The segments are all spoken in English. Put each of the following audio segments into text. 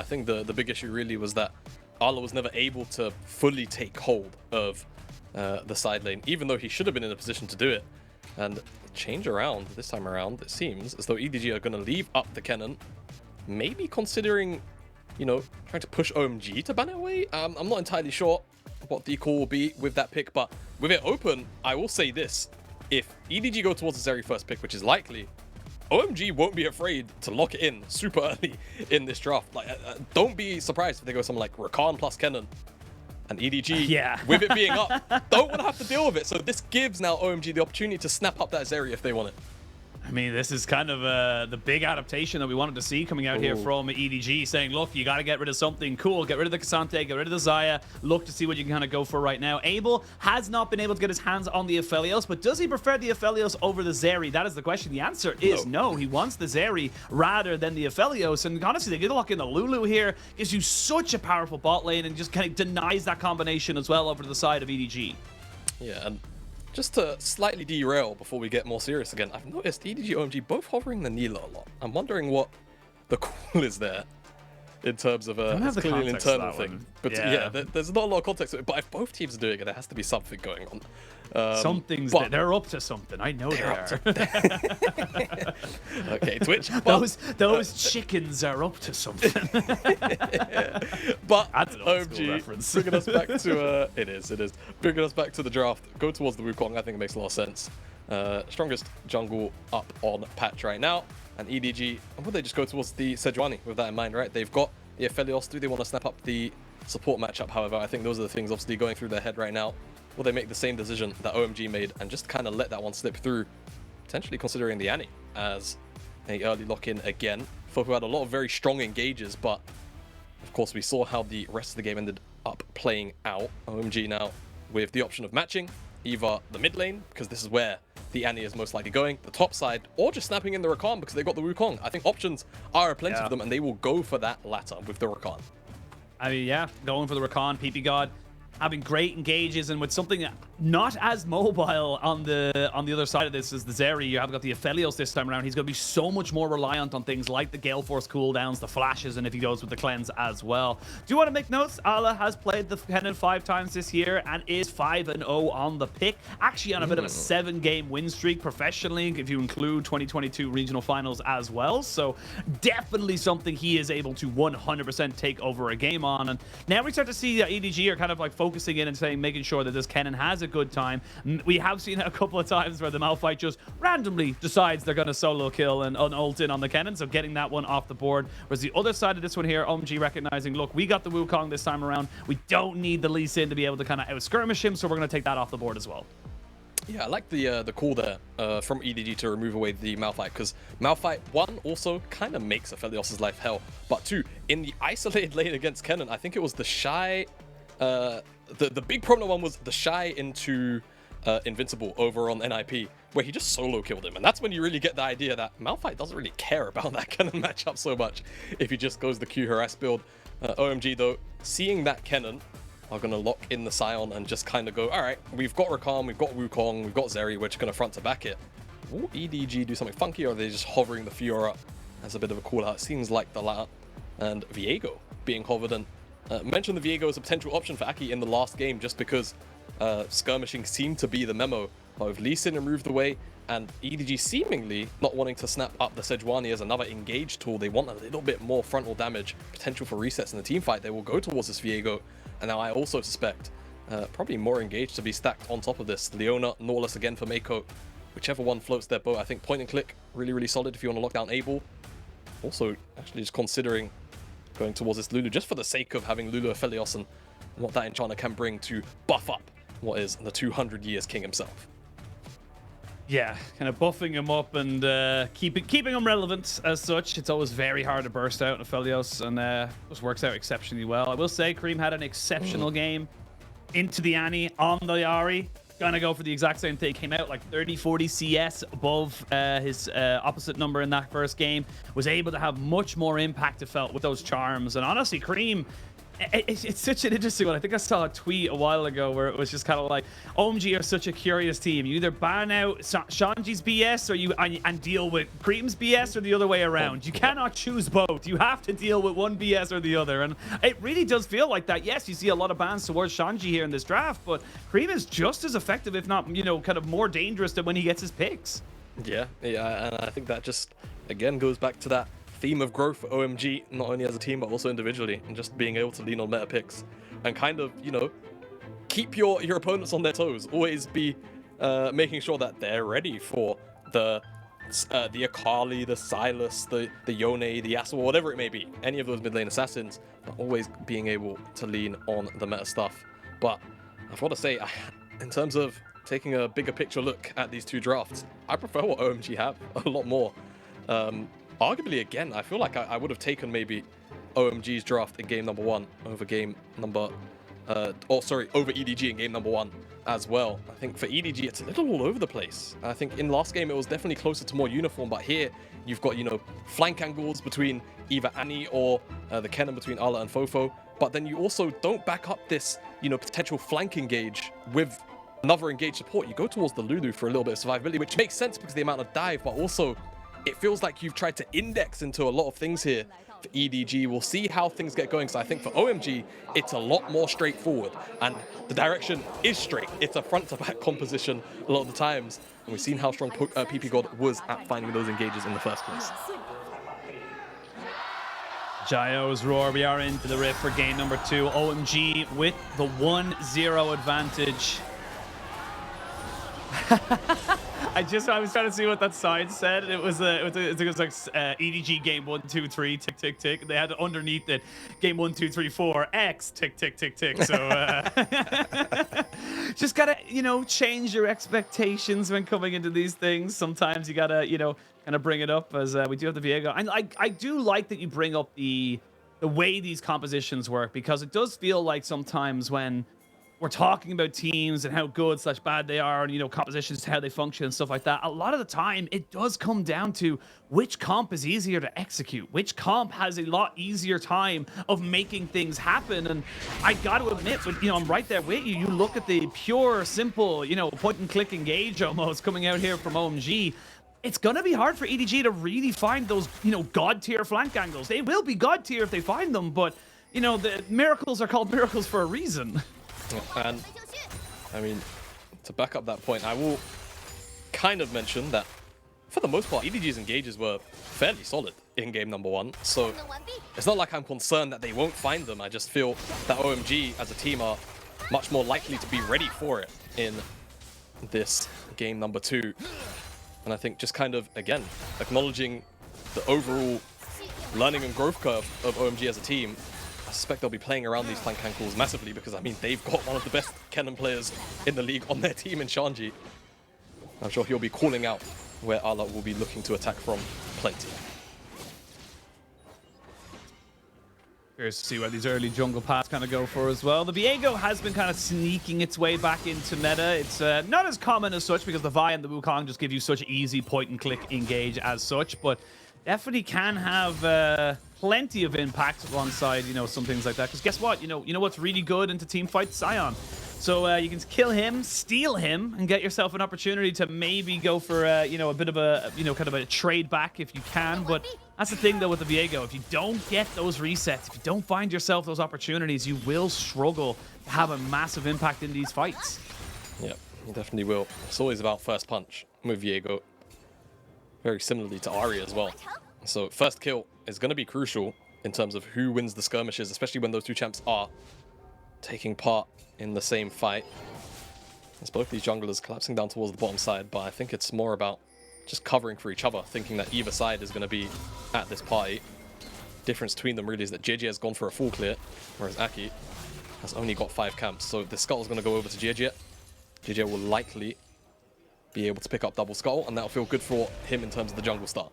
think the big issue really was that Arla was never able to fully take hold of the side lane, even though he should have been in a position to do it. And change around this time around, it seems as though EDG are going to leave up the cannon, maybe considering, you know, trying to push OMG to ban it away. I'm not entirely sure what the call will be with that pick, but with it open, I will say this. If EDG go towards the Zeri first pick, which is likely, OMG won't be afraid to lock it in super early in this draft. Like, don't be surprised if they go something like Rakan plus Kennen and EDG, with it being up, don't want to have to deal with it. So this gives now OMG the opportunity to snap up that Zeri if they want it. I mean, this is kind of the big adaptation that we wanted to see coming out here from EDG, saying, look, you got to get rid of something cool. Get rid of the Cassante, get rid of the Xayah. Look to see what you can kind of go for right now. Abel has not been able to get his hands on the Aphelios, but does he prefer the Aphelios over the Zeri? That is the question. The answer is no. He wants the Zeri rather than the Aphelios. And honestly, they get to lock in the Lulu here. Gives you such a powerful bot lane and just kind of denies that combination as well over to the side of EDG. Yeah, and just to slightly derail before we get more serious again, I've noticed EDG OMG both hovering the Nila a lot. I'm wondering what the call is there in terms of it's clearly an internal thing. But yeah, there's not a lot of context to it. But if both teams are doing it, there has to be something going on. Something's there. They're up to something. I know they are. Okay, Twitch. Those chickens are up to something. But that's an old school reference. Bringing us back to it is bringing us back to the draft. Go towards the Wukong. I think it makes a lot of sense. Strongest jungle up on patch right now, and EDG. Would they just go towards the Sejuani with that in mind, right? They've got the Aphelios. Do they want to snap up the support matchup? However, I think those are the things obviously going through their head right now. Will they make the same decision that OMG made and just kind of let that one slip through, potentially considering the Annie as a early lock-in again? Folk who had a lot of very strong engages, but of course we saw how the rest of the game ended up playing out. OMG now with the option of matching either the mid lane, because this is where the Annie is most likely going, the top side, or just snapping in the Rakan because they've got the Wukong. I think options are plenty for them, and they will go for that latter with the Rakan. I mean, yeah, going for the Rakan, PP God, having great engages, and with something not as mobile on the other side of this as the Zeri. You have got the Aphelios this time around. He's going to be so much more reliant on things like the Gale Force cooldowns, the flashes, and if he goes with the cleanse as well. Do you want to make notes? Ala has played the Kennen 5 times this year and is 5-0 on the pick. Actually on a bit of a 7-game win streak professionally, if you include 2022 regional finals as well. So definitely something he is able to 100% take over a game on. And now we start to see that EDG are kind of like focusing in and saying, making sure that this Kennen has a good time. We have seen a couple of times where the Malphite just randomly decides they're going to solo kill and ult in on the Kennen, so getting that one off the board. Whereas the other side of this one here, OMG recognizing, look, we got the Wukong this time around. We don't need the Lee Sin to be able to kind of out-skirmish him, so we're going to take that off the board as well. Yeah, I like the call there from EDG to remove away the Malphite, because Malphite, one, also kind of makes Aphelios' life hell, but two, in the isolated lane against Kennen, I think it was the Shy... The big problem one was the Shy into Invincible over on NIP, where he just solo killed him. And that's when you really get the idea that Malphite doesn't really care about that Kennen matchup so much if he just goes the Q harass build. OMG, though, seeing that Kennen are going to lock in the Sion and just kind of go, all right, we've got Rakan, we've got Wukong, we've got Zeri, we're just going to front to back it. Will EDG do something funky, or are they just hovering the Fiora as a bit of a call out? It seems like the latter. And Viego being hovered, and mentioned the Viego as a potential option for Aki in the last game just because skirmishing seemed to be the memo. But with Lee Sin removed away and EDG seemingly not wanting to snap up the Sejuani as another engage tool, they want a little bit more frontal damage, potential for resets in the team fight. They will go towards this Viego. And now I also suspect probably more engage to be stacked on top of this. Leona, Norless again for Mako. Whichever one floats their boat. I think point and click, really, really solid if you want to lock down Abel. Also, actually just considering going towards this Lulu just for the sake of having Lulu Aphelios and what that enchanter can bring to buff up what is the 200 years king himself. Yeah, kind of buffing him up and keeping him relevant as such. It's always very hard to burst out in Aphelios, and just works out exceptionally well. I will say Cream had an exceptional game into the Annie on the Ahri. Gonna go for the exact same thing. Came out like 30-40 CS above his opposite number in that first game. Was able to have much more impact, it felt, with those charms. And honestly, Cream It's such an interesting one. I think I saw a tweet a while ago where it was just kind of like, OMG are such a curious team. You either ban out Shanji's BS or you and deal with Cream's BS, or the other way around. You cannot choose both. You have to deal with one BS or the other. And it really does feel like that. Yes, you see a lot of bans towards Shanji here in this draft, but Cream is just as effective, if not, you know, kind of more dangerous than when he gets his picks. Yeah, and I think that just, again, goes back to that theme of growth for OMG, not only as a team but also individually, and just being able to lean on meta picks and kind of, you know, keep your opponents on their toes. Always be making sure that they're ready for the Akali, the Silas, the Yone, the Yasuo, whatever it may be. Any of those mid lane assassins, but always being able to lean on the meta stuff. But I've got to say, in terms of taking a bigger picture look at these two drafts, I prefer what OMG have a lot more. Arguably, again, I feel like I would have taken maybe OMG's draft in game number 1 over game number... over EDG in game number 1 as well. I think for EDG, it's a little all over the place. I think in last game, it was definitely closer to more uniform, but here, you've got, you know, flank angles between either Annie or the Kennen between Ala and Fofo, but then you also don't back up this, you know, potential flank engage with another engaged support. You go towards the Lulu for a little bit of survivability, which makes sense because of the amount of dive, but also it feels like you've tried to index into a lot of things here for EDG. We'll see how things get going. So I think for OMG, it's a lot more straightforward, and the direction is straight. It's a front-to-back composition a lot of the times, and we've seen how strong PP God was at finding those engages in the first place. Jayo's Roar, we are into the rift for game number 2. OMG with the 1-0 advantage. I was trying to see what that sign said. It was like EDG game 1, 2, 3 tick tick tick. They had underneath it game 1, 2, 3, 4 X tick tick tick tick. So just gotta, you know, change your expectations when coming into these things. Sometimes you gotta, you know, kind of bring it up, as we do have the Viego. And I do like that you bring up the way these compositions work, because it does feel like sometimes when we're talking about teams and how good / bad they are, and, you know, compositions, how they function and stuff like that, a lot of the time it does come down to which comp is easier to execute, which comp has a lot easier time of making things happen. And I got to admit, but, you know, I'm right there with you. You look at the pure, simple, you know, point and click engage almost coming out here from OMG. It's going to be hard for EDG to really find those, you know, god tier flank angles. They will be god tier if they find them, but, you know, the miracles are called miracles for a reason. And I mean, to back up that point, I will kind of mention that for the most part, EDG's engages were fairly solid in game number 1. So it's not like I'm concerned that they won't find them. I just feel that OMG as a team are much more likely to be ready for it in this game number 2. And I think just kind of, again, acknowledging the overall learning and growth curve of OMG as a team, I suspect they'll be playing around these flank ankles massively, because, I mean, they've got one of the best Kennen players in the league on their team in Shanghai. I'm sure he'll be calling out where Ala will be looking to attack from plenty. Curious to see where these early jungle paths kind of go for as well. The Viego has been kind of sneaking its way back into meta. It's not as common as such, because the Vi and the Wukong just give you such easy point-and-click engage as such, but definitely can have plenty of impact alongside, you know, some things like that. Because guess what? You know what's really good into team fights? Sion. So you can kill him, steal him, and get yourself an opportunity to maybe go for, you know, a bit of a, you know, kind of a trade back if you can. But that's the thing, though, with the Viego. If you don't get those resets, if you don't find yourself those opportunities, you will struggle to have a massive impact in these fights. Yeah, you definitely will. It's always about first punch with Viego. Very similarly to Ahri as well. So first kill is going to be crucial in terms of who wins the skirmishes, especially when those two champs are taking part in the same fight. As both these junglers collapsing down towards the bottom side, but I think it's more about just covering for each other, thinking that either side is going to be at this party. Difference between them really is that JJ has gone for a full clear, whereas Aki has only got 5 camps. So the Skull is going to go over to JJ. JJ will likely be able to pick up double Skull, and that'll feel good for him in terms of the jungle start.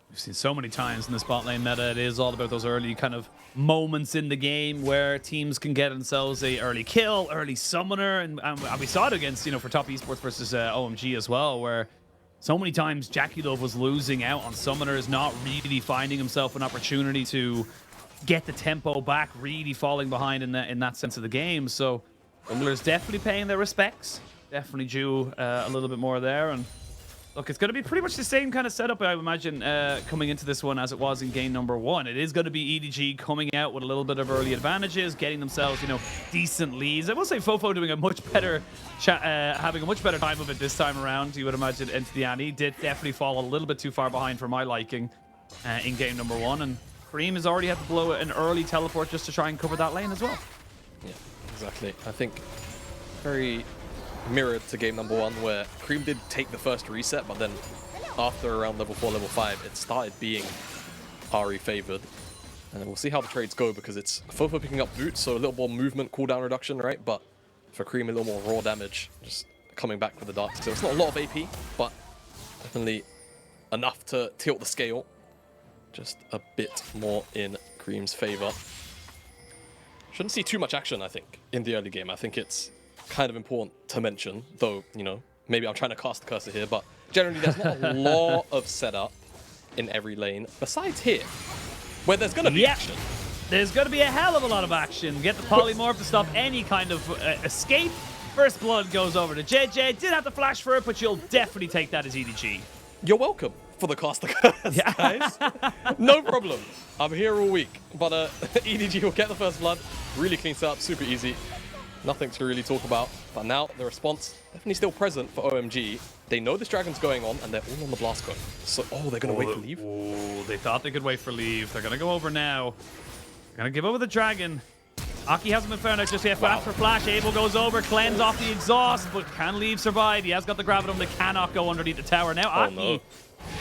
We've seen so many times in this bot lane meta, it is all about those early kind of moments in the game where teams can get themselves a early kill, early summoner, and we saw it against, you know, for top esports versus OMG as well, where so many times Jackie Love was losing out on summoners, not really finding himself an opportunity to get the tempo back, really falling behind in that sense of the game. So Jungler's definitely paying their respects. Definitely due a little bit more there. And look, it's going to be pretty much the same kind of setup, I would imagine, coming into this one as it was in game number 1. It is going to be EDG coming out with a little bit of early advantages, getting themselves, you know, decent leads. I will say Fofo doing a much better, having a much better time of it this time around, you would imagine, into the Annie. Did definitely fall a little bit too far behind for my liking in game number 1. And Cream has already had to blow an early teleport just to try and cover that lane as well. Yeah, exactly. I think very mirrored to game number 1, where Cream did take the first reset, but then after around level 4, level 5, it started being Ahri favored. And we'll see how the trades go, because it's Fofo picking up boots, so a little more movement cooldown reduction, right? But for Cream, a little more raw damage, just coming back with the dark. So it's not a lot of AP, but definitely enough to tilt the scale. Just a bit more in Cream's favor. Shouldn't see too much action, I think, in the early game. I think it's kind of important to mention, though, you know, maybe I'm trying to cast the cursor here, but generally there's not a lot of setup in every lane, besides here, where there's going to be action. There's going to be a hell of a lot of action. Get the polymorph to stop any kind of escape. First blood goes over to JJ. Did have to flash for it, but you'll definitely take that as EDG. You're welcome for the caster curse, guys. No problem. I'm here all week. But EDG will get the first blood. Really clean setup, super easy. Nothing to really talk about. But now the response definitely still present for OMG. They know this dragon's going on, and they're all on the blast cone. So, they're going to wait for leave? Oh, they thought they could wait for leave. They're going to go over now. They're going to give over the dragon. Aki hasn't been found out just yet. Flash for flash. Abel goes over, cleanse off the exhaust, but can leave survive? He has got the gravitum. They cannot go underneath the tower. Now Aki,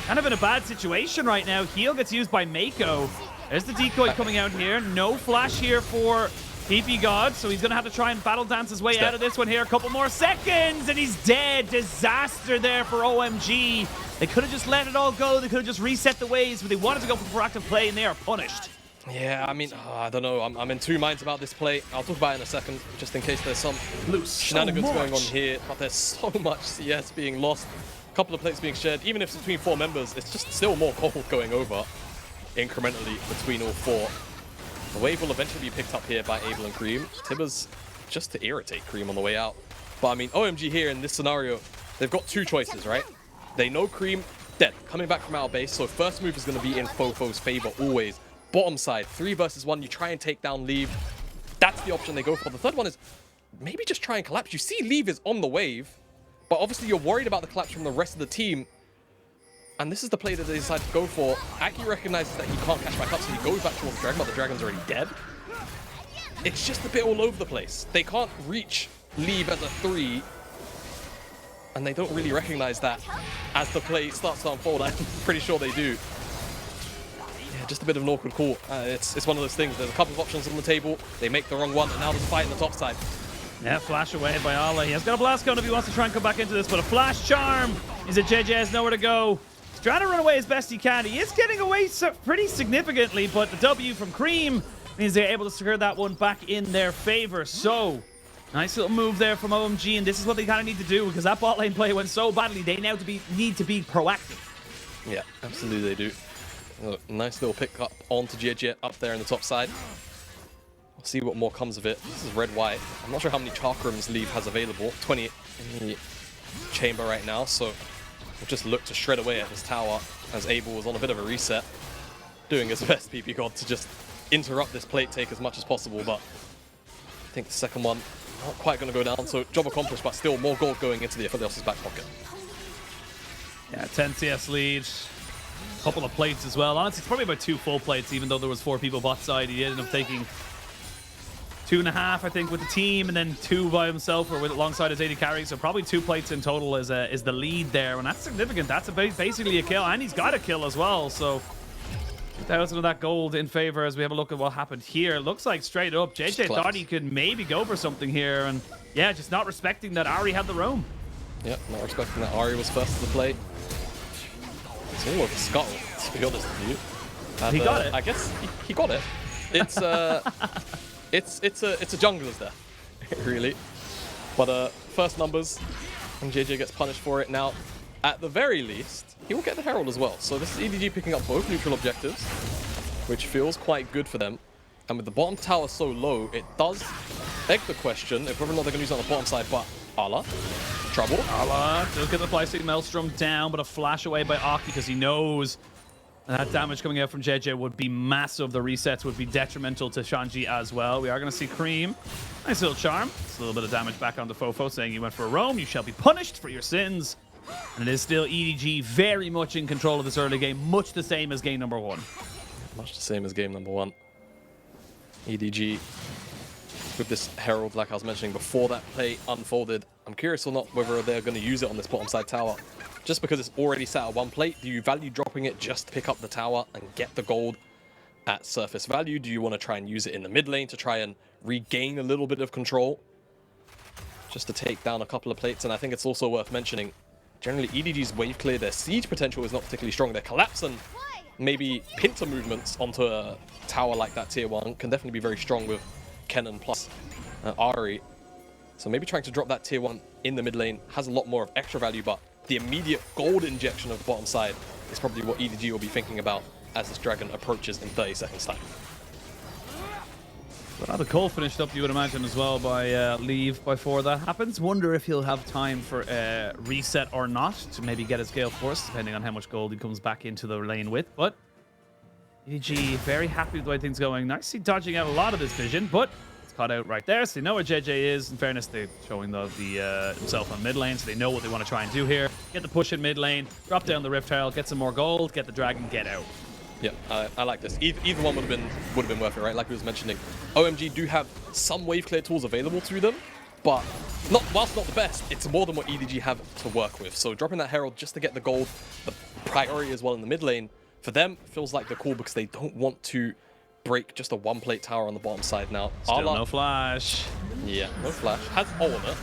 kind of in a bad situation right now. Heal gets used by Mako. There's the decoy coming out here. No flash here for PP God, so he's going to have to try and battle dance his way out of this one here. A couple more seconds, and he's dead. Disaster there for OMG. They could have just let it all go. They could have just reset the waves, but they wanted to go for proactive play, and they are punished. Yeah, I mean, I don't know. I'm in two minds about this play. I'll talk about it in a second, just in case there's some shenanigans going on here. But there's so much CS being lost. A couple of plates being shared. Even if it's between 4 members, it's just still more gold going over incrementally between all 4. The wave will eventually be picked up here by Abel and Cream. Tibbers just to irritate Cream on the way out. But I mean, OMG here in this scenario, they've got 2 choices, right? They know Cream dead, coming back from outer base, so first move is going to be in Fofo's favor always. Bottom side, 3 versus 1, you try and take down Leave. That's the option they go for. The third one is maybe just try and collapse. You see Leave is on the wave, but obviously you're worried about the collapse from the rest of the team. And this is the play that they decide to go for. Aki recognizes that he can't catch back up, so he goes back towards the dragon, but the dragon's already dead. It's just a bit all over the place. They can't reach Leave as a 3, and they don't really recognize that as the play starts to unfold. I'm pretty sure they do. Yeah, just a bit of an awkward call. It's one of those things. There's a couple of options on the table. They make the wrong one, and now there's a fight on the top side. Yeah, flash away by Allah. He has got a blast gun if he wants to try and come back into this, but a flash charm. He's at JJ, has nowhere to go. He's trying to run away as best he can. He is getting away pretty significantly, but the W from Cream means they're able to secure that one back in their favor. So, nice little move there from OMG, and this is what they kind of need to do, because that bot lane play went so badly. They now need to be proactive. Yeah, absolutely they do. Nice little pick up onto JJ up there in the top side. We'll see what more comes of it. This is red-white. I'm not sure how many chakrams Leave has available. 20 in the chamber right now, so we'll just look to shred away at his tower as Abel was on a bit of a reset, doing his best, PP God, to just interrupt this plate take as much as possible, but I think the second one not quite going to go down, so job accomplished, but still more gold going into the Aphelios' back pocket. Yeah, 10 CS lead. Couple of plates as well. Honestly, it's probably about 2 full plates, even though there was 4 people bot side. He ended up taking 2.5, I think, with the team, and then 2 by himself or with alongside his 80 carries. So probably 2 plates in total is the lead there, and that's significant. That's basically a kill, and he's got a kill as well. So 2,000 of that gold in favor as we have a look at what happened here. Looks like straight up, JJ thought he could maybe go for something here, and yeah, just not respecting that Ahri had the roam. Yep, not respecting that Ahri was first to the plate. It's all over scuttle, to be honest with you. And, he got it. I guess he got it. It's it's a jungler's death, really. But first numbers, and JJ gets punished for it. Now, at the very least, he will get the Herald as well. So this is EDG picking up both neutral objectives. which feels quite good for them. And with the bottom tower so low, it does beg the question if whether or not they're going to use it on the bottom side, but Ala, trouble. Ala does get the Plastic Maelstrom down, but a flash away by Aki because he knows that damage coming out from JJ would be massive. The resets would be detrimental to SHANGHAI as well. We are going to see Cream. Nice little charm. It's a little bit of damage back on the Fofo, saying you went for a roam. You shall be punished for your sins. And it is still EDG very much in control of this early game, much the same as game number 1. Much the same as game number 1. EDG with this Herald, like I was mentioning before that play unfolded. I'm curious or not whether they're going to use it on this bottom side tower. Just because it's already sat at 1 plate, do you value dropping it just to pick up the tower and get the gold at surface value? Do you want to try and use it in the mid lane to try and regain a little bit of control? Just to take down a couple of plates. And I think it's also worth mentioning, generally EDG's wave clear, their siege potential is not particularly strong. Their collapse and maybe pincer movements onto a tower like that tier 1 can definitely be very strong with Kennen plus Ari. So maybe trying to drop that tier 1 in the mid lane has a lot more of extra value, but the immediate gold injection of the bottom side is probably what EDG will be thinking about as this dragon approaches in 30 seconds time. Well, the call finished up, you would imagine, as well by Leave before that happens. Wonder if he'll have time for reset or not to maybe get his Gale Force, depending on how much gold he comes back into the lane with. But EDG very happy with the way things are going. Nicely dodging out a lot of this vision, but it's caught out right there, so they know where JJ is. In fairness, they're showing himself on mid lane, so they know what they want to try and do here. Get the push in mid lane, drop down the Rift Herald, get some more gold, get the dragon, get out. Yeah, I like this. Either one would have been worth it, right? Like we was mentioning, OMG do have some wave clear tools available to them, but whilst not the best, it's more than what EDG have to work with. So dropping that Herald just to get the gold, the priority as well in the mid lane, for them feels like the call because they don't want to break just a 1 plate tower on the bottom side now. Still no flash. Yeah, no flash. Has ult on it.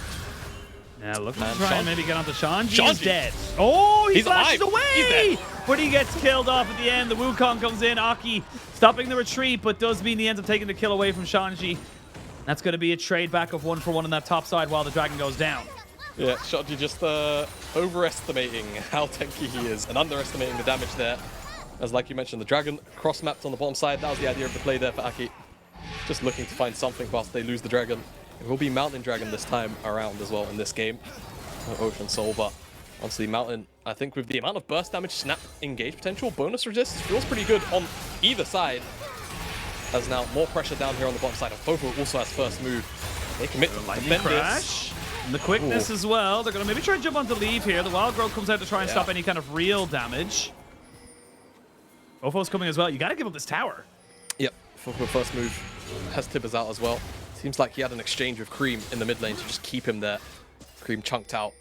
Yeah, looking to try and maybe get onto SHANGHAI. He's dead. Oh, he flashes away! But he gets killed off at the end. The Wukong comes in. Aki stopping the retreat, but does mean he ends up taking the kill away from SHANGHAI. That's going to be a trade back of 1 for 1 on that top side while the dragon goes down. Yeah, SHANGHAI just overestimating how tanky he is and underestimating the damage there. As like you mentioned, the dragon cross-mapped on the bottom side. That was the idea of the play there for Aki. Just looking to find something whilst they lose the dragon. It will be Mountain Dragon this time around as well in this game. No Ocean Soul, but honestly, Mountain, I think with the amount of burst damage, snap, engage potential, bonus resist, feels pretty good on either side. As now more pressure down here on the bottom side. Fofo also has first move. They commit to defend this. And the quickness as well. They're going to maybe try and jump onto Leave here. The Wild Growth comes out to try and stop any kind of real damage. Fofo's coming as well. You got to give up this tower. Yep, Fofo first move has Tibbers out as well. Seems like he had an exchange with Cream in the mid lane to just keep him there. Cream chunked out,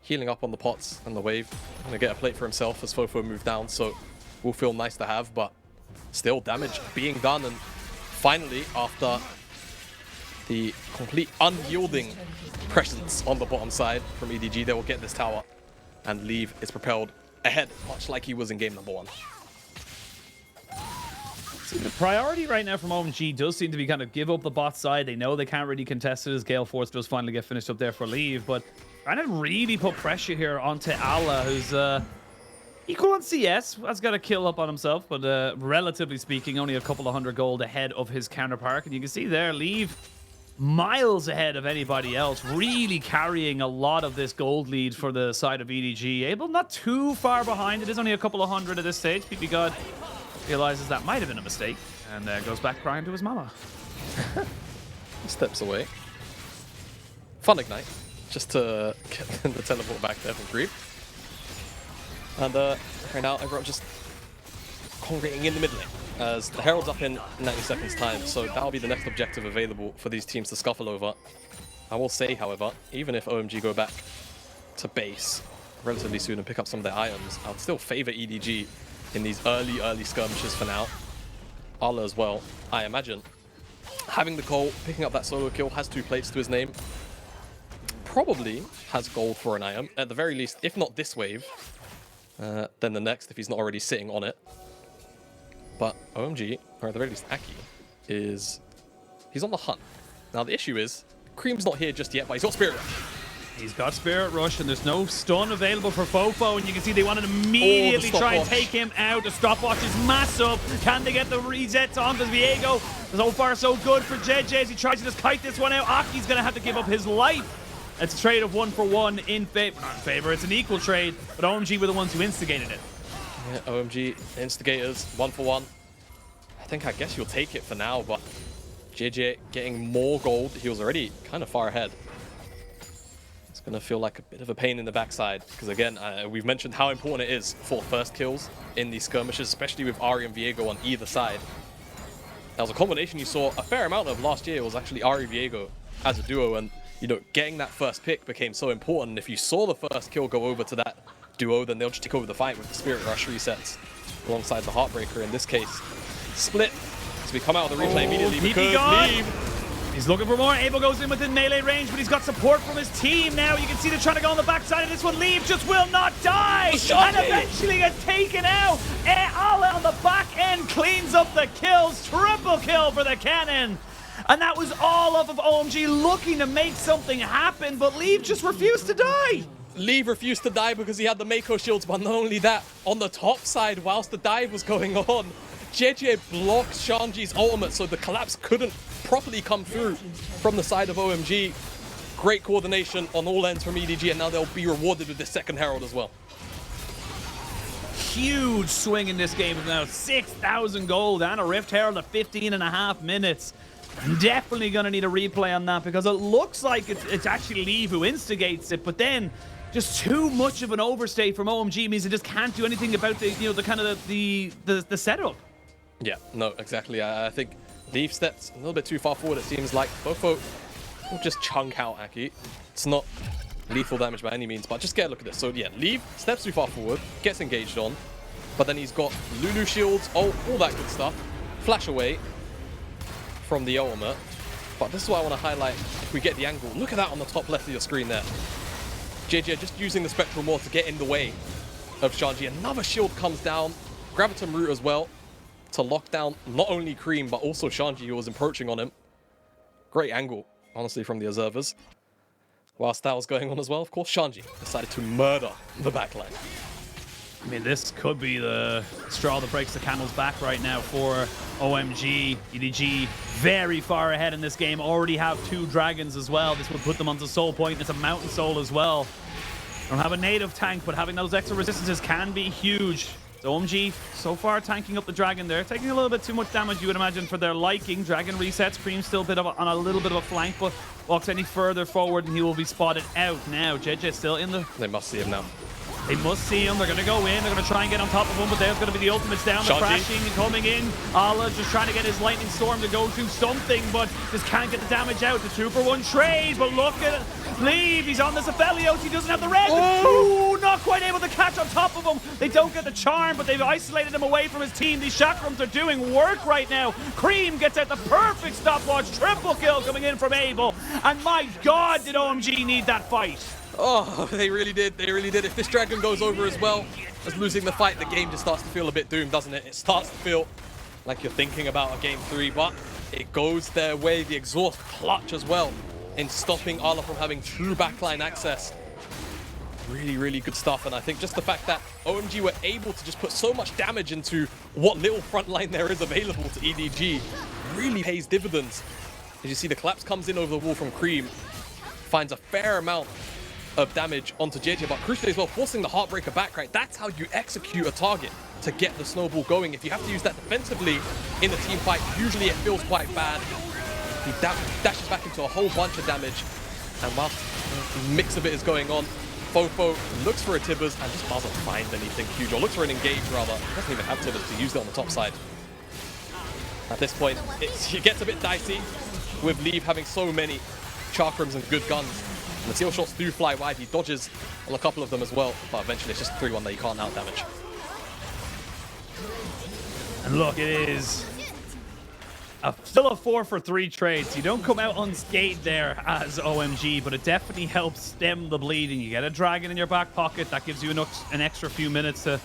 healing up on the pots and the wave. Gonna get a plate for himself as Fofo moved down, so will feel nice to have, but still damage being done. And finally, after the complete unyielding presence on the bottom side from EDG, they will get this tower and Leave is propelled ahead, much like he was in game number 1. See, the priority right now from OMG does seem to be kind of give up the bot side. They know they can't really contest it as Gale Force does finally get finished up there for Leave, but trying to really put pressure here onto Ala, who's equal on CS, has got a kill up on himself, but relatively speaking, only a couple of 100 gold ahead of his counterpart. And you can see there, Leave miles ahead of anybody else, really carrying a lot of this gold lead for the side of EDG. Able not too far behind. It is only a couple of 100 at this stage. PP God realizes that might have been a mistake and goes back crying to his mama. He steps away. Fun ignite, just to get the teleport back there from Creep. And right now, everyone just congregating in the mid lane as the Herald's up in 90 seconds time, so that'll be the next objective available for these teams to scuffle over. I will say, however, even if OMG go back to base relatively soon and pick up some of their items, I would still favor EDG in these early skirmishes for now. Ala as well, I imagine. Having the Cole, picking up that solo kill, has 2 plates to his name. Probably has gold for an item, at the very least, if not this wave, then the next, if he's not already sitting on it. But OMG, or at the very least Aki, he's on the hunt. Now the issue is, Cream's not here just yet, but he's got Spirit Rush. He's got Spirit Rush, and there's no stun available for Fofo, and you can see they want to immediately try and take him out. The stopwatch is massive. Can they get the resets on? Because Viego, so far so good for JJ as he tries to just kite this one out. Aki's going to have to give up his life. It's a trade of 1-for-1 in favor. Not in favor, it's an equal trade, but OMG were the ones who instigated it. Yeah, OMG instigators, 1-for-1. I guess you'll take it for now, but JJ getting more gold. He was already kind of far ahead. It's going to feel like a bit of a pain in the backside because, again, we've mentioned how important it is for first kills in these skirmishes, especially with Ari and Viego on either side. That was a combination you saw a fair amount of last year. It was actually Ari Viego as a duo, and you know, getting that first pick became so important. If you saw the first kill go over to that duo, then they'll just take over the fight with the Spirit Rush resets alongside the Heartbreaker in this case. Split as we come out of the replay immediately because Leave. He's looking for more. Abel goes in within melee range, but he's got support from his team now. You can see they're trying to go on the backside of this one. Leave just will not die. And eventually gets taken out. Ala on the back end cleans up the kills. Triple kill for the cannon. And that was all of OMG looking to make something happen, but Leave just refused to die. Leave refused to die because he had the Mako shields, but not only that, on the top side, whilst the dive was going on, JJ blocked Shanghai's ultimate, so the collapse couldn't properly come through from the side of OMG. Great coordination on all ends from EDG, and now they'll be rewarded with this second Herald as well. Huge swing in this game with now 6,000 gold and a Rift Herald at 15.5 minutes. Definitely going to need a replay on that because it looks like it's actually Leave who instigates it, but then just too much of an overstay from OMG means they just can't do anything about the, you know, the kind of the setup. Yeah, no, exactly. I think Leave steps a little bit too far forward, it seems like. Fofo will just chunk out Aki. It's not lethal damage by any means, but just get a look at this. So yeah, Leave steps too far forward, gets engaged on, but then he's got Lulu shields, all that good stuff. Flash away from the ultimate. But this is what I want to highlight. If we get the angle, look at that on the top left of your screen there. JJ just using the Spectral Maw to get in the way of Shanghai. Another shield comes down. Graviton Root as well to lock down not only Cream, but also Shanghai, who was approaching on him. Great angle, honestly, from the observers. Whilst that was going on as well, of course, Shanghai decided to murder the backline. I mean, this could be the straw that breaks the camel's back right now for OMG. EDG very far ahead in this game. Already have 2 dragons as well. This would put them onto Soul Point. It's a Mountain Soul as well. Don't have a native tank, but having those extra resistances can be huge. So OMG so far tanking up the dragon there. Taking a little bit too much damage, you would imagine, for their liking. Dragon resets. Cream still on a little bit of a flank, but walks any further forward and he will be spotted out now. JJ still in the... They must see him now. They must see him. They're going to go in. They're going to try and get on top of him, but there's going to be the ultimates down. They're crashing and coming in. Ala just trying to get his Lightning Storm to go do something, but just can't get the damage out. The 2-for-1 trade, but look at it. Leave. He's on the Aphelios. He doesn't have the red. Oh, not quite able to catch on top of him. They don't get the charm, but they've isolated him away from his team. These chakrams are doing work right now. Cream gets out the perfect stopwatch. Triple kill coming in from Abel. And my God, did OMG need that fight. Oh, they really did. They really did. If this dragon goes over as well as losing the fight, the game just starts to feel a bit doomed, doesn't it? It starts to feel like you're thinking about a game 3, but it goes their way. The exhaust clutch as well in stopping Ala from having true backline access. Really, really good stuff. And I think just the fact that OMG were able to just put so much damage into what little front line there is available to EDG really pays dividends. As you see, the collapse comes in over the wall from Cream, finds a fair amount of damage onto JJ, but crucially as well, forcing the Heartbreaker back, right? That's how you execute a target to get the snowball going. If you have to use that defensively in a team fight, usually it feels quite bad. He dashes back into a whole bunch of damage, and whilst the mix of it is going on, Fofo looks for a Tibbers and just doesn't find anything huge, or looks for an Engage rather. He doesn't even have Tibbers to use it on the top side. At this point, it gets a bit dicey with Leave having so many chakrams and good guns. And the seal shots do fly wide. He dodges on a couple of them as well, but eventually it's just 3-1 that you can't out damage. And look, it is still a 4-for-3 trade. So you don't come out unscathed there as OMG, but it definitely helps stem the bleeding. You get a dragon in your back pocket. That gives you an extra few minutes to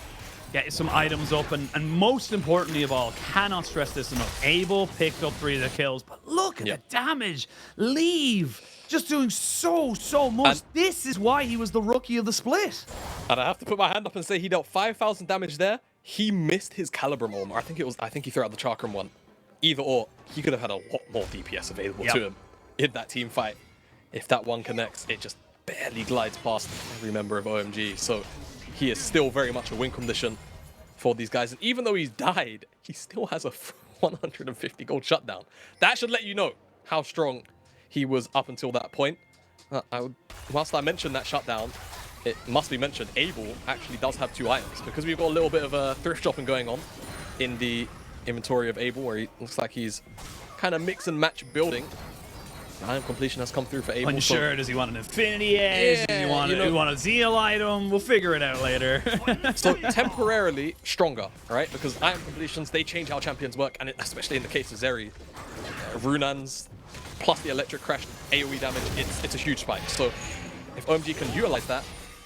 get some items up. And most importantly of all, cannot stress this enough, Abel picked up 3 of the kills. But look look at the damage. Leave. Just doing so much. And this is why he was the rookie of the split. And I have to put my hand up and say he dealt 5,000 damage there. He missed his caliber moment. I think he threw out the chakram one. Either or, he could have had a lot more DPS available to him in that team fight. If that one connects, it just barely glides past every member of OMG. So he is still very much a win condition for these guys. And even though he's died, he still has a 150 gold shutdown. That should let you know how strong he was up until that point. Whilst I mentioned that shutdown, it must be mentioned Abel actually does have 2 items, because we've got a little bit of a thrift shopping going on in the inventory of Abel, where he looks like he's kind of mix and match building. Item completion has come through for Abel. Unsure, does he want an Infinity Edge? Yeah, does he want a Zeal item? We'll figure it out later. So temporarily stronger, right? Because item completions, they change how champions work, and especially in the case of Zeri, Runan's plus the electric crash AoE damage, it's a huge spike. So if OMG can utilize that,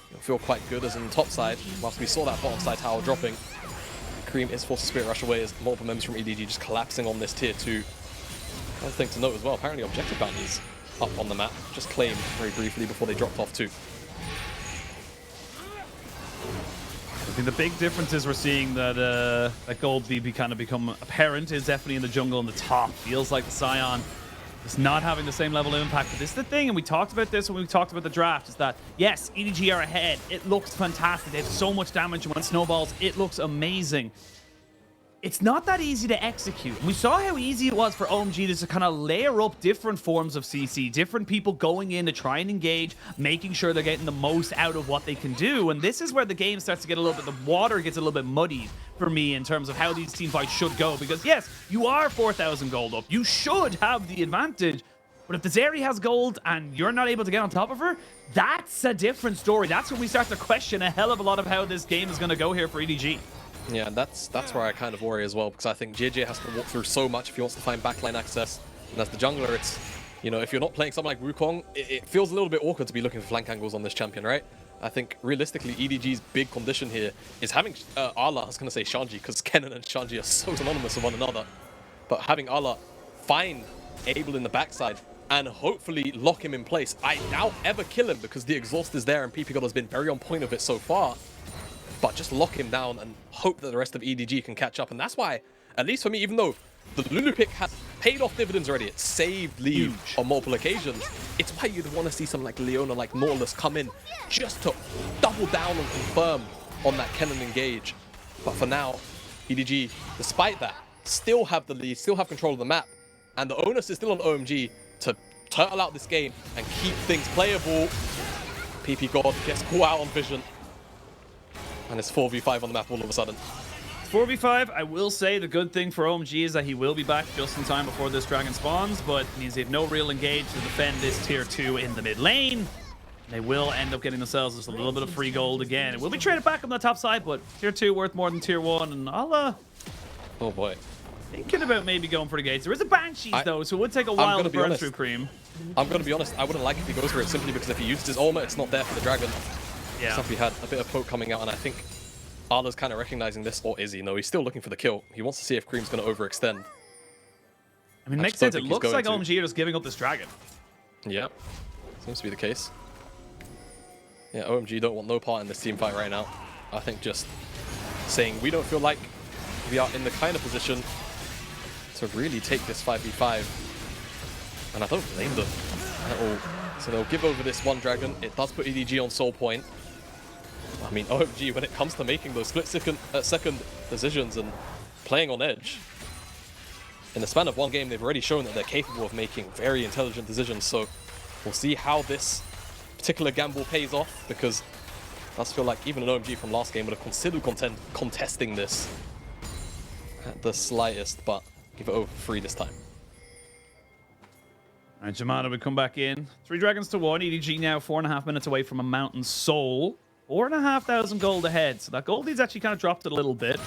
it'll feel quite good. As in the top side, whilst we saw that bottom side tower dropping, Cream is forced to Spirit Rush away as multiple members from EDG just collapsing on this tier 2. One thing to note as well, apparently objective bounties up on the map, just claimed very briefly before they dropped off too. I think the big differences we're seeing that Gold VP kind of become apparent is definitely in the jungle and the top. Feels like the Scion is not having the same level of impact. But this is the thing, and we talked about this when we talked about the draft, is that, yes, EDG are ahead. It looks fantastic. They have so much damage, and when it snowballs, it looks amazing. It's not that easy to execute. We saw how easy it was for OMG to kind of layer up different forms of CC, different people going in to try and engage, making sure they're getting the most out of what they can do. And this is where the game starts to get a little bit, the water gets a little bit muddied for me in terms of how these team fights should go. Because yes, you are 4,000 gold up. You should have the advantage. But if the Zeri has gold and you're not able to get on top of her, that's a different story. That's when we start to question a hell of a lot of how this game is going to go here for EDG. Yeah, and that's where I kind of worry as well, because I think JJ has to walk through so much if he wants to find backline access. And as the jungler, it's, you know, if you're not playing someone like Wukong, it feels a little bit awkward to be looking for flank angles on this champion, right? I think realistically, EDG's big condition here is having Arla, I was going to say Shanghai, because Kennen and Shanghai are so synonymous with one another. But having Arla find Abel in the backside and hopefully lock him in place. I doubt ever kill him, because the exhaust is there and PP God has been very on point of it so far. But just lock him down and hope that the rest of EDG can catch up. And that's why, at least for me, even though the Lulu pick has paid off dividends already, it saved Leave on multiple occasions, it's why you'd want to see someone like Leona, like Nautilus come in just to double down and confirm on that Kennen engage. But for now, EDG, despite that, still have the lead, still have control of the map. And the onus is still on OMG to turtle out this game and keep things playable. PP God gets caught out on Vision. And it's 4v5 on the map all of a sudden. 4v5, I will say the good thing for OMG is that he will be back just in time before this dragon spawns, but it means they have no real engage to defend this tier 2 in the mid lane. They will end up getting themselves just a little bit of free gold again. It will be traded back on the top side, but tier 2 worth more than tier 1, and I'll oh boy. Thinking about maybe going for the gates. There is a Banshees though, so it would take a while to burn through Cream. I'm going to be honest, I wouldn't like if he goes for it, simply because if he used his ultimate, it's not there for the dragon. Yeah. Except we had a bit of poke coming out, and I think Arla's kind of recognizing this, or is he? No, he's still looking for the kill. He wants to see if Cream's going to overextend. I mean, it makes sense. It looks like OMG are just giving up this dragon. Yeah, seems to be the case. Yeah, OMG don't want no part in this team fight right now. I think just saying we don't feel like we are in the kind of position to really take this 5v5. And I don't blame them at all. So they'll give over this one dragon. It does put EDG on soul point. I mean, OMG, when it comes to making those split-second decisions and playing on edge, in the span of one game, they've already shown that they're capable of making very intelligent decisions. So we'll see how this particular gamble pays off, because it does feel like even an OMG from last game would have considered contesting this at the slightest, but give it over for free this time. All right, Jamada would come back in. 3 dragons to 1. EDG now 4.5 minutes away from a mountain soul. 4,500 gold ahead. So that gold lead's actually kind of dropped a little bit.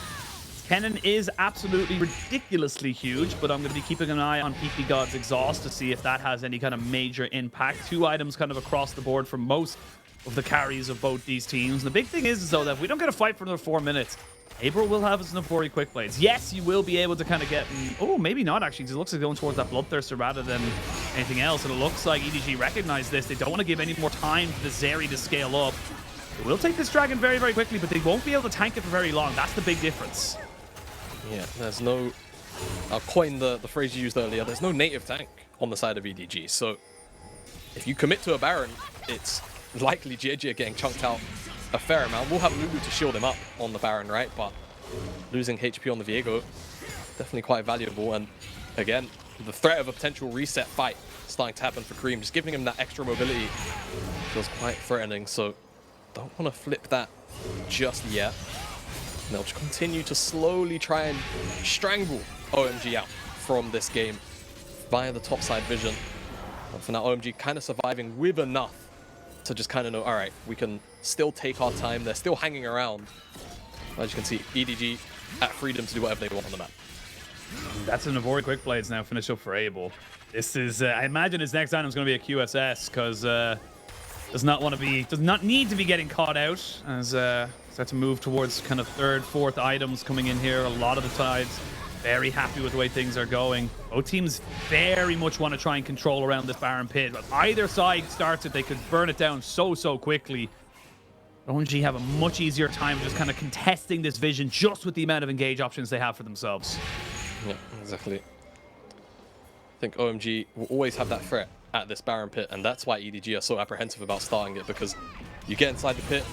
Kennen is absolutely ridiculously huge, but I'm going to be keeping an eye on PP God's exhaust to see if that has any kind of major impact. 2 items kind of across the board for most of the carries of both these teams. And the big thing is, though, that if we don't get a fight for another 4 minutes, April will have his Navori quick blades. Yes, you will be able to kind of get... Oh, maybe not, actually, because it looks like going towards that Bloodthirster rather than anything else. And it looks like EDG recognized this. They don't want to give any more time for the Zeri to scale up. They will take this Dragon very, very quickly, but they won't be able to tank it for very long. That's the big difference. Yeah, there's no... I'll coin the phrase you used earlier. There's no native tank on the side of EDG. So if you commit to a Baron, it's likely GG are getting chunked out a fair amount. We'll have Lulu to shield him up on the Baron, right? But losing HP on the Viego, definitely quite valuable. And again, the threat of a potential reset fight starting to happen for Cream, just giving him that extra mobility feels quite threatening. So don't want to flip that just yet. And they'll just continue to slowly try and strangle OMG out from this game via the topside vision. But for now, OMG kind of surviving with enough to just kind of know, all right, we can still take our time. They're still hanging around. As you can see, EDG at freedom to do whatever they want on the map. That's an Navori quick blades now finish up for Abel. This is, I imagine his next item is going to be a QSS because does not need to be getting caught out as start to move towards kind of third, fourth items coming in here. A lot of the tides very happy with the way things are going. Both teams very much want to try and control around this Baron pit. But either side starts it, they could burn it down so quickly. OMG have a much easier time just kind of contesting this vision just with the amount of engage options they have for themselves. Yeah, exactly. I think OMG will always have that threat at this Baron pit, and that's why EDG are so apprehensive about starting it, because you get inside the pit,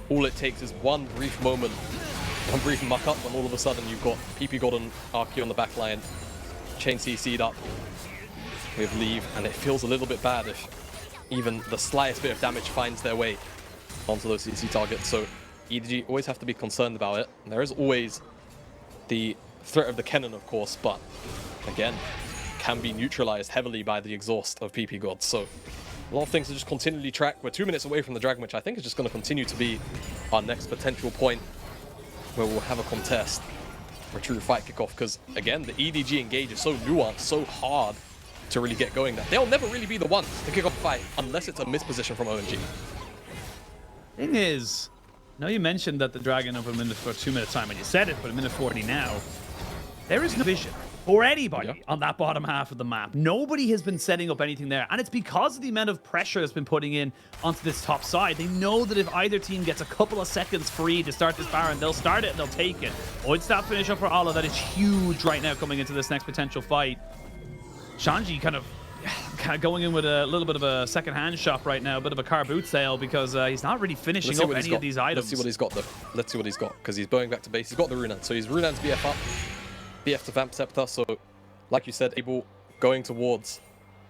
all it takes is one brief moment, one brief muck up, and all of a sudden you've got PP God and RQ on the back line, Chain CC'd up with Leave, and it feels a little bit bad if even the slightest bit of damage finds their way onto those CC targets. So EDG always have to be concerned about it. And there is always the threat of the Kennen, of course, but again, can be neutralized heavily by the exhaust of PP God. So a lot of things to just continually track. We're 2 minutes away from the Dragon, which I think is just going to continue to be our next potential point where we'll have a contest for a true fight kickoff. Because again, the EDG engage is so nuanced, so hard to really get going that they'll never really be the ones to kick off a fight unless it's a misposition from OMG. Thing is, I know you mentioned that the Dragon over a minute for 2 minute time, and you said it, but a minute 40 now. There is no vision for anybody on that bottom half of the map. Nobody has been setting up anything there, and it's because of the amount of pressure that's been putting in onto this top side. They know that if either team gets a couple of seconds free to start this Baron, they'll start it and they'll take it. Void Staff finish up for Ala, that is huge right now coming into this next potential fight. Shanghai kind of going in with a little bit of a second-hand shop right now, a bit of a car boot sale, because he's not really finishing up any of these items. Let's see what he's got, though. Let's see what he's got, because he's going back to base. He's got the Runan, so he's Runan's BF up, BF to Vamp Scepter, so like you said, Abel going towards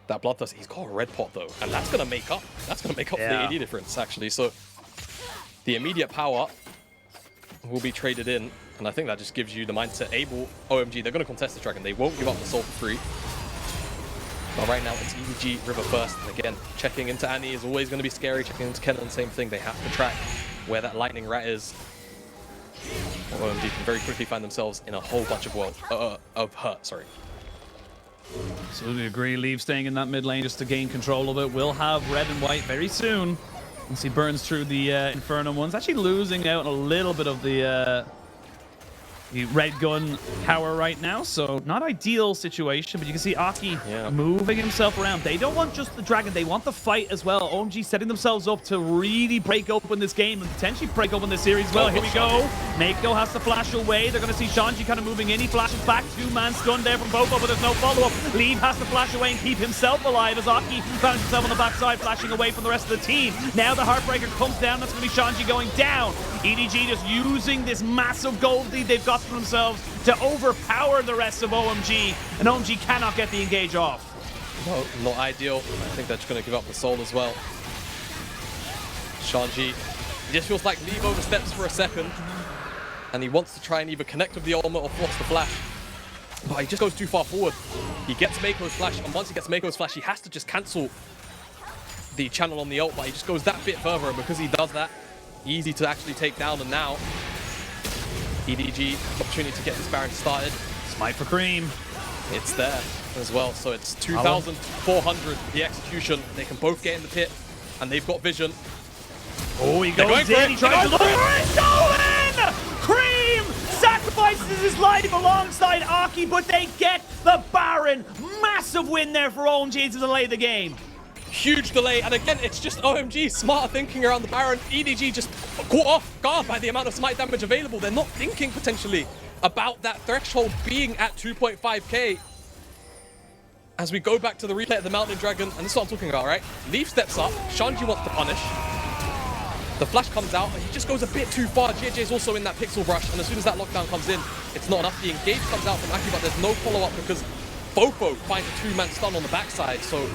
that Bloodthirst. He's got a red pot, though, and that's going to make up. That's going to make up for the AD difference, actually. So the immediate power will be traded in, and I think that just gives you the mindset. Abel, OMG, they're going to contest the Dragon. They won't give up the soul for free. But right now, it's EDG River first. And again, checking into Annie is always going to be scary. Checking into Kennen, same thing. They have to track where that lightning rat is. OMG can very quickly find themselves in a whole bunch of hurt. Sorry. Absolutely agree. Leave staying in that mid lane just to gain control of it. We'll have red and white very soon. Once he burns through the Inferno ones. Actually losing out a little bit of the red gun power right now, so not ideal situation, but you can see Aki moving himself around. They don't want just the Dragon, they want the fight as well. OMG setting themselves up to really break open this game and potentially break open this series as well. Here we go. Mako has to flash away. They're going to see Shanghai kind of moving in. He flashes back. 2-man stun there from Bobo, but there's no follow-up. Leave has to flash away and keep himself alive as Aki finds himself on the backside, flashing away from the rest of the team. Now the Heartbreaker comes down. That's going to be Shanghai going down. EDG just using this massive gold lead they've got for themselves to overpower the rest of OMG, and OMG cannot get the engage off. No, not ideal. I think they're just going to give up the soul as well. Shanghai, it just feels like Leave oversteps for a second, and he wants to try and either connect with the ultimate or force the flash. But he just goes too far forward. He gets Mako's flash, and once he gets Mako's flash, he has to just cancel the channel on the ult, but he just goes that bit further, and because he does that, easy to actually take down, and now EDG opportunity to get this Baron started. Smite for Cream. It's there as well, so it's 2,400 the execution. They can both get in the pit, and they've got vision. Oh, he goes in, he tries to look for it, stolen! Cream sacrifices his life alongside Aki, but they get the Baron. Massive win there for OMG to delay the game. Huge delay, and again, it's just OMG smarter thinking around the Baron. EDG just caught off guard by the amount of smite damage available. They're not thinking potentially about that threshold being at 2.5k. As we go back to the replay of the Mountain Dragon, and this is what I'm talking about, right? Leaf steps up, Shanji wants to punish. The flash comes out, and he just goes a bit too far. JJ's also in that pixel brush, and as soon as that lockdown comes in, it's not enough. The engage comes out from Aki, but there's no follow-up because Fofo finds a two-man stun on the backside, so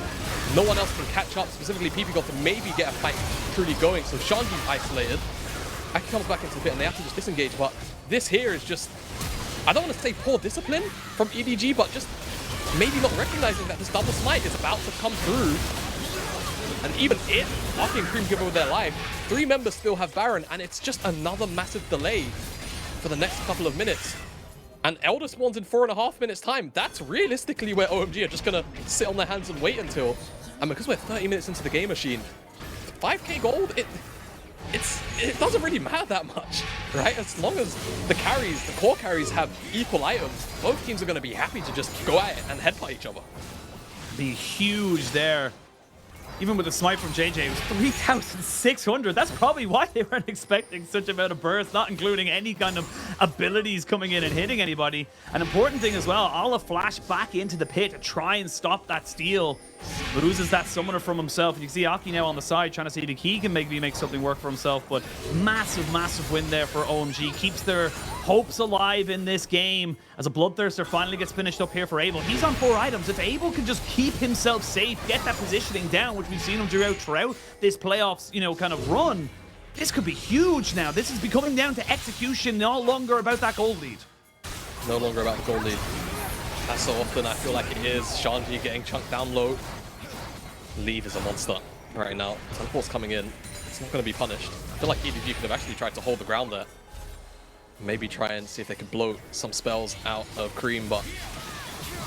no one else can catch up, specifically PP got to maybe get a fight truly going, so Shanji's isolated. Aki comes back into the pit and they have to just disengage, but this here is just, I don't want to say poor discipline from EDG, but just maybe not recognizing that this double smite is about to come through. And even if Aki and Cream give over their life, 3 members still have Baron, and it's just another massive delay for the next couple of minutes. And Elder spawns in 4.5 minutes time. That's realistically where OMG are just gonna sit on their hands and wait until. And because we're 30 minutes into the game machine, 5k gold, it doesn't really matter that much, right? As long as the carries, the core carries have equal items, both teams are gonna be happy to just go at it and headbutt each other. Be huge there. Even with the smite from JJ, it was 3,600. That's probably why they weren't expecting such amount of burst, not including any kind of abilities coming in and hitting anybody. An important thing as well, Ala flash back into the pit to try and stop that steal. Loses that summoner from himself. You can see Aki now on the side trying to see if he can maybe make something work for himself, but massive, massive win there for OMG. Keeps their hopes alive in this game as a Bloodthirster finally gets finished up here for Abel. He's on 4 items. If Abel can just keep himself safe, get that positioning down, which we've seen him throughout this playoffs, you know, kind of run, this could be huge now. This is becoming down to execution, no longer about that gold lead. No longer about the gold lead. As so often I feel like it is. Shanji getting chunked down low. Leave is a monster right now. Teleport's coming in. It's not going to be punished. I feel like EDG could have actually tried to hold the ground there. Maybe try and see if they could blow some spells out of Cream, but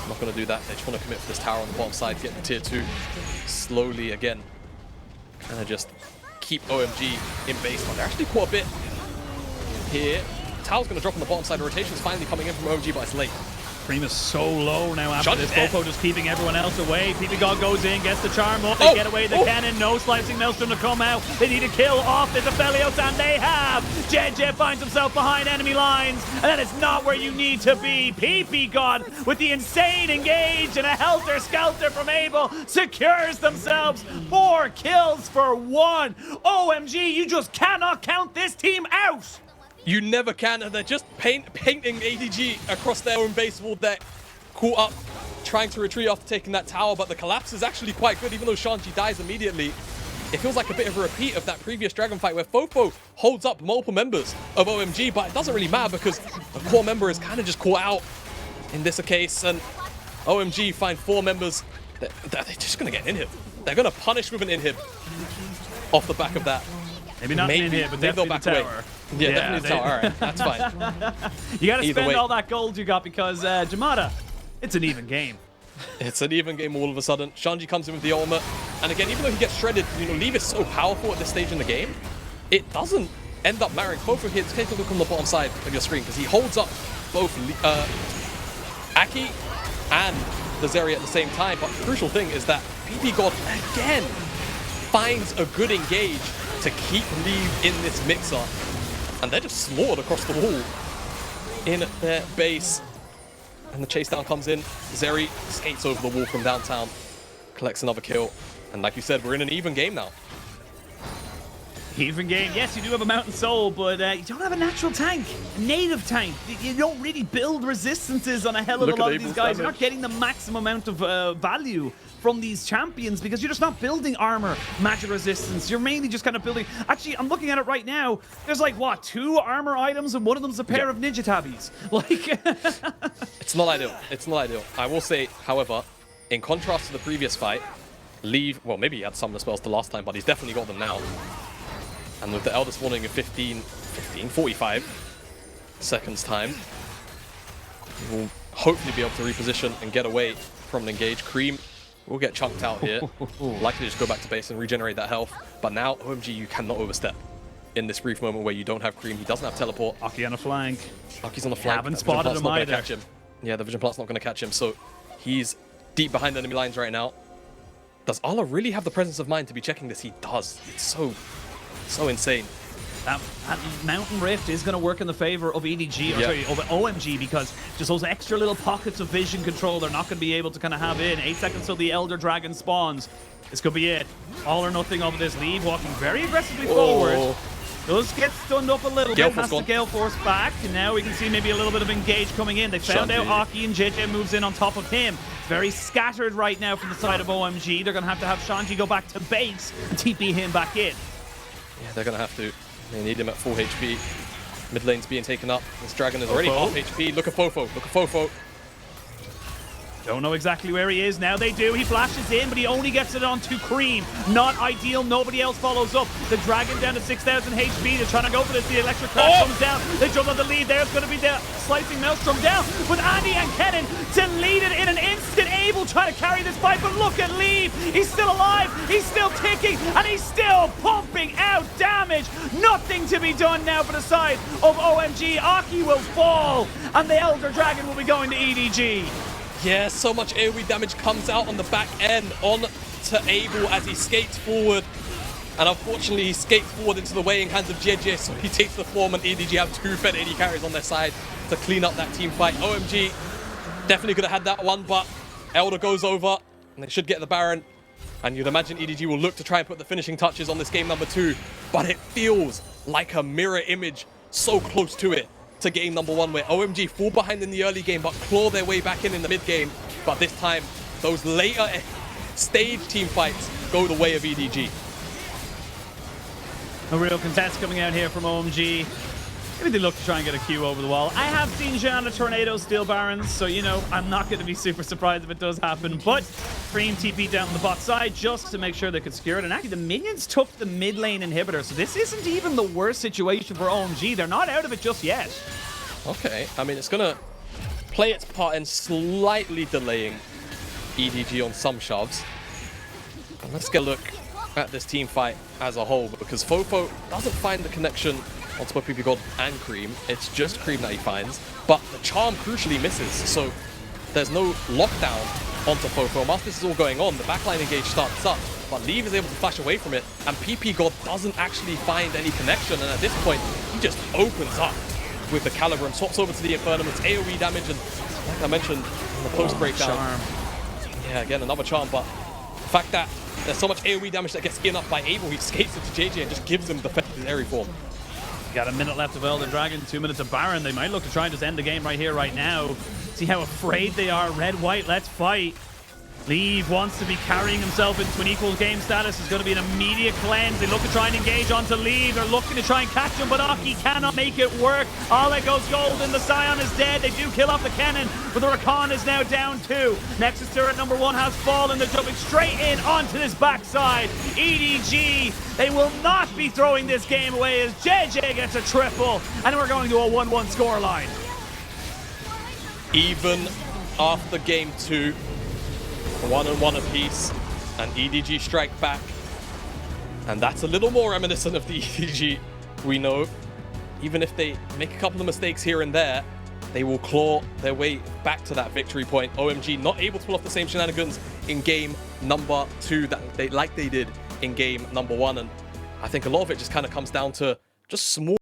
I'm not going to do that. They just want to commit for this tower on the bottom side, get the tier 2 slowly again. Kind of just keep OMG in base, but they're actually quite a bit here. Tower's going to drop on the bottom side. The rotation's finally coming in from OMG, but it's late. Cream is so low now after this. Dead. Fofo just keeping everyone else away. PP God goes in, gets the charm up. They get away the cannon. No slicing Maelstrom to come out. They need a kill off the Aphelios, and they have. JJ finds himself behind enemy lines, and that is not where you need to be. PP God with the insane engage and a helter-skelter from Abel secures themselves 4 kills for 1. OMG, you just cannot count this team out. You never can, and they're just painting ADG across their own base wall. They're caught up, trying to retreat after taking that tower, but the collapse is actually quite good, even though Shanji dies immediately. It feels like a bit of a repeat of that previous Dragon fight where Fofo holds up multiple members of OMG, but it doesn't really matter because the core member is kind of just caught out in this case, and OMG find 4 members. They're just going to get inhib. They're going to punish with an inhib off the back of that. Maybe not in here, but definitely the tower. Away. Yeah, definitely the tower. All right, that's fine. You got to spend all that gold you got because, Jamada, it's an even game. It's an even game all of a sudden. Shanji comes in with the ultimate. And again, even though he gets shredded, you know, Leave is so powerful at this stage in the game, it doesn't end up mattering. Fofo here, take a look on the bottom side of your screen because he holds up both Aki and the Zeri at the same time. But the crucial thing is that PP God, again, finds a good engage to keep Leave in this mixer. And they're just slaughtered across the wall in their base. And the chase down comes in. Zeri skates over the wall from downtown, collects another kill. And like you said, we're in an even game now. Even game. Yes, you do have a Mountain Soul, but you don't have a natural tank, a native tank. You don't really build resistances on a hell of a lot of these guys. You're not getting the maximum amount of value from these champions because you're just not building armor, magic resistance. You're mainly just kind of building. Actually, I'm looking at it right now. There's like, what, 2 armor items and one of them's a pair of ninja tabbies. Like, it's not ideal. It's not ideal. I will say, however, in contrast to the previous fight, Leave, well, maybe he had some of the spells the last time, but he's definitely got them now. And with the Elder spawning in 45 seconds time, we'll hopefully be able to reposition and get away from an engage. Cream will get chunked out here. Likely to just go back to base and regenerate that health. But now, OMG, you cannot overstep. in this brief moment where you don't have Cream. He doesn't have teleport. Aki on the flank. Aki's on the flank. Haven't Vision spotted Plant's him not gonna either. catch him. Yeah, the Vision Plant's not going to catch him, so he's deep behind enemy lines right now. Does Allah really have the presence of mind to be checking this? He does. It's so insane. That Mountain Rift is going to work in the favor of EDG, or sorry, of OMG, because just those extra little pockets of vision control they're not going to be able to kind of have in. 8 seconds till the Elder Dragon spawns. This could be it. All or nothing of this. Leave walking very aggressively forward. Does get stunned up a little bit. Has the Gale Force back. And now we can see maybe a little bit of engage coming in. They found out Aki, and JJ moves in on top of him. Very scattered right now from the side of OMG. They're going to have Shanghai go back to base and TP him back in. Yeah, they're going to have to. They need him at full HP. Mid lane's being taken up. This dragon is already half HP. Look at Fofo. Look at Fofo. Don't know exactly where he is. Now they do. He flashes in, but he only gets it onto Cream. Not ideal. Nobody else follows up. The dragon down to 6,000 HP. They're trying to go for this. The electric crash comes down. They jump on the lead. There's going to be the slicing maelstrom down. But Andy and Kennen delete it in an instant. Able trying to carry this fight, but look at Leave. He's still alive. He's still kicking, and he's still pumping out damage. Nothing to be done now for the side of OMG. Aki will fall, and the Elder Dragon will be going to EDG. Yeah, so much AoE damage comes out on the back end on to Abel as he skates forward. And unfortunately, he skates forward into the weighing hands of JJ, so he takes the form, and EDG have 2 Fed AD carries on their side to clean up that team fight. OMG definitely could have had that one, but Elder goes over, and they should get the Baron. And you'd imagine EDG will look to try and put the finishing touches on this game number 2, but it feels like a mirror image so close to it. To game number 1, where OMG fall behind in the early game but claw their way back in the mid game. But this time, those later stage team fights go the way of EDG. A real contest coming out here from OMG. Maybe they look to try and get a Q over the wall. I have seen Jeanna Tornado steal Barons, so you know, I'm not going to be super surprised if it does happen. But Cream TP down the bot side just to make sure they could secure it. And actually, the minions took the mid lane inhibitor, so this isn't even the worst situation for OMG. They're not out of it just yet. Okay, I mean, it's going to play its part in slightly delaying EDG on some shoves. And let's get a look at this team fight as a whole, because Fofo doesn't find the connection onto both PP God and Cream. It's just Cream that he finds, but the charm crucially misses, so there's no lockdown onto Fofo. Whilst this is all going on, the backline engage starts up, but Leave is able to flash away from it, and PP God doesn't actually find any connection, and at this point, he just opens up with the Caliber and swaps over to the Infernum. It's AoE damage, and like I mentioned in the post breakdown, yeah, again, another charm, but the fact that there's so much AoE damage that gets skinned up by Abel, he skates into JJ and just gives him the airy form. Got a minute left of Elder Dragon, 2 minutes of Baron. They might look to try and just end the game right here, right now. See how afraid they are. Red, white, let's fight. Leave wants to be carrying himself into an equal game status. It's going to be an immediate cleanse. They look to try and engage onto Leave. They're looking to try and catch him, but Aki cannot make it work. Ole goes golden. The Scion is dead. They do kill off the Kennen, but the Rakan is now down 2. Nexus turret number 1 has fallen. They're jumping straight in onto this backside. EDG, they will not be throwing this game away as JJ gets a triple, and we're going to a 1-1 scoreline. Even after game 2, 1-1 apiece, and EDG strike back. And that's a little more reminiscent of the EDG we know. Even if they make a couple of mistakes here and there, they will claw their way back to that victory point. OMG not able to pull off the same shenanigans in game number 2 like they did in game number 1. And I think a lot of it just kind of comes down to just small